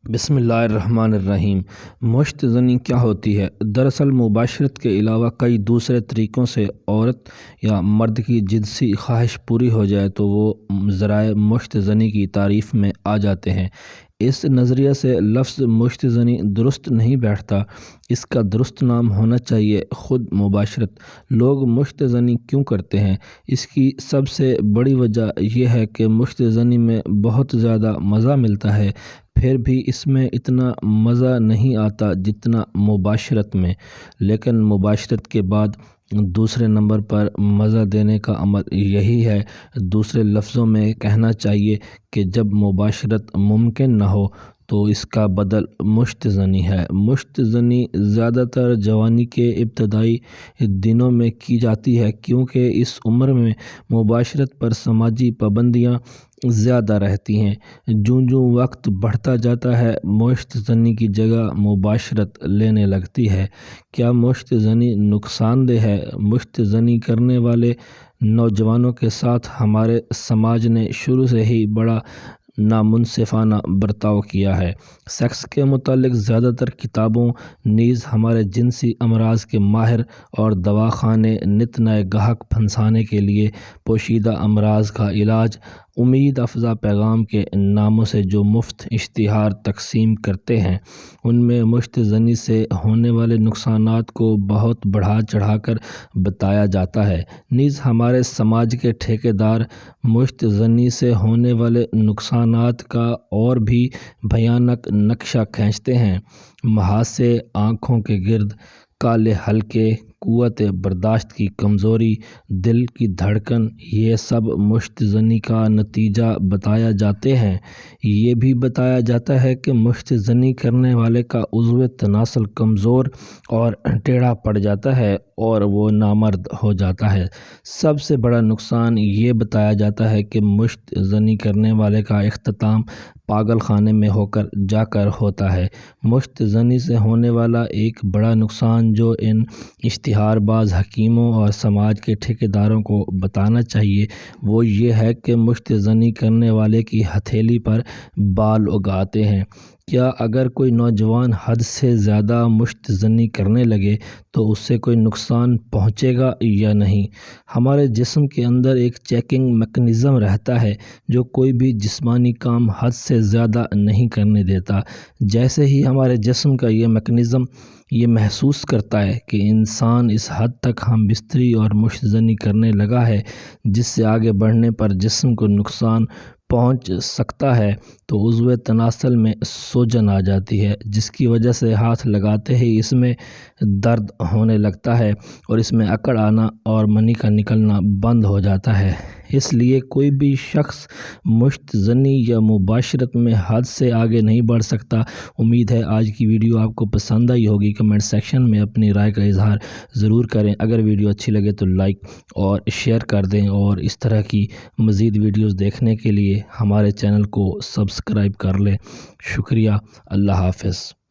بسم اللہ الرحمن الرحیم۔ مشت زنی کیا ہوتی ہے؟ دراصل مباشرت کے علاوہ کئی دوسرے طریقوں سے عورت یا مرد کی جنسی خواہش پوری ہو جائے تو وہ ذرائع مشت زنی کی تعریف میں آ جاتے ہیں۔ اس نظریے سے لفظ مشت زنی درست نہیں بیٹھتا، اس کا درست نام ہونا چاہیے خود مباشرت۔ لوگ مشت زنی کیوں کرتے ہیں؟ اس کی سب سے بڑی وجہ یہ ہے کہ مشت زنی میں بہت زیادہ مزہ ملتا ہے، پھر بھی اس میں اتنا مزہ نہیں آتا جتنا مباشرت میں۔ لیکن مباشرت کے بعد دوسرے نمبر پر مزہ دینے کا عمل یہی ہے۔ دوسرے لفظوں میں کہنا چاہیے کہ جب مباشرت ممکن نہ ہو تو اس کا بدل مشت زنی ہے۔ مشت زنی زیادہ تر جوانی کے ابتدائی دنوں میں کی جاتی ہے، کیونکہ اس عمر میں مباشرت پر سماجی پابندیاں زیادہ رہتی ہیں۔ جوں وقت بڑھتا جاتا ہے، مشت زنی کی جگہ مباشرت لینے لگتی ہے۔ کیا مشت زنی نقصان دہ ہے؟ مشت زنی کرنے والے نوجوانوں کے ساتھ ہمارے سماج نے شروع سے ہی بڑا نامنصفانہ برتاؤ کیا ہے۔ سیکس کے متعلق زیادہ تر کتابوں نیز ہمارے جنسی امراض کے ماہر اور دواخانے نت نئے گاہک پھنسانے کے لیے پوشیدہ امراض کا علاج، امید افزا پیغام کے ناموں سے جو مفت اشتہار تقسیم کرتے ہیں، ان میں مشت زنی سے ہونے والے نقصانات کو بہت بڑھا چڑھا کر بتایا جاتا ہے۔ نیز ہمارے سماج کے ٹھیکیدار مشت زنی سے ہونے والے نقصانات کا اور بھی بھیانک نقشہ کھینچتے ہیں۔ مہاسے، آنکھوں کے گرد کالے حلقے، قوت برداشت کی کمزوری، دل کی دھڑکن، یہ سب مشت زنی کا نتیجہ بتائے جاتے ہیں۔ یہ بھی بتایا جاتا ہے کہ مشت زنی کرنے والے کا عضو تناسل کمزور اور ٹیڑھا پڑ جاتا ہے اور وہ نامرد ہو جاتا ہے۔ سب سے بڑا نقصان یہ بتایا جاتا ہے کہ مشت زنی کرنے والے کا اختتام پاگل خانے میں جا کر ہوتا ہے۔ مشت زنی سے ہونے والا ایک بڑا نقصان جو ان اشتہار باز حکیموں اور سماج کے ٹھیکیداروں کو بتانا چاہیے، وہ یہ ہے کہ مشت زنی کرنے والے کی ہتھیلی پر بال اگاتے ہیں۔ کیا اگر کوئی نوجوان حد سے زیادہ مشت زنی کرنے لگے تو اس سے کوئی نقصان پہنچے گا یا نہیں؟ ہمارے جسم کے اندر ایک چیکنگ میکانزم رہتا ہے جو کوئی بھی جسمانی کام حد سے زیادہ نہیں کرنے دیتا۔ جیسے ہی ہمارے جسم کا یہ میکانزم یہ محسوس کرتا ہے کہ انسان اس حد تک ہم بستری اور مشت زنی کرنے لگا ہے جس سے آگے بڑھنے پر جسم کو نقصان پہنچ سکتا ہے، تو عضو تناسل میں سوجن آ جاتی ہے، جس کی وجہ سے ہاتھ لگاتے ہی اس میں درد ہونے لگتا ہے اور اس میں اکڑ آنا اور منی کا نکلنا بند ہو جاتا ہے۔ اس لیے کوئی بھی شخص مشت زنی یا مباشرت میں حد سے آگے نہیں بڑھ سکتا۔ امید ہے آج کی ویڈیو آپ کو پسند آئی ہوگی۔ کمنٹ سیکشن میں اپنی رائے کا اظہار ضرور کریں۔ اگر ویڈیو اچھی لگے تو لائک اور شیئر کر دیں، اور اس طرح کی مزید ویڈیوز دیکھنے کے لیے ہمارے چینل کو سبسکرائب کر لیں۔ شکریہ۔ اللہ حافظ۔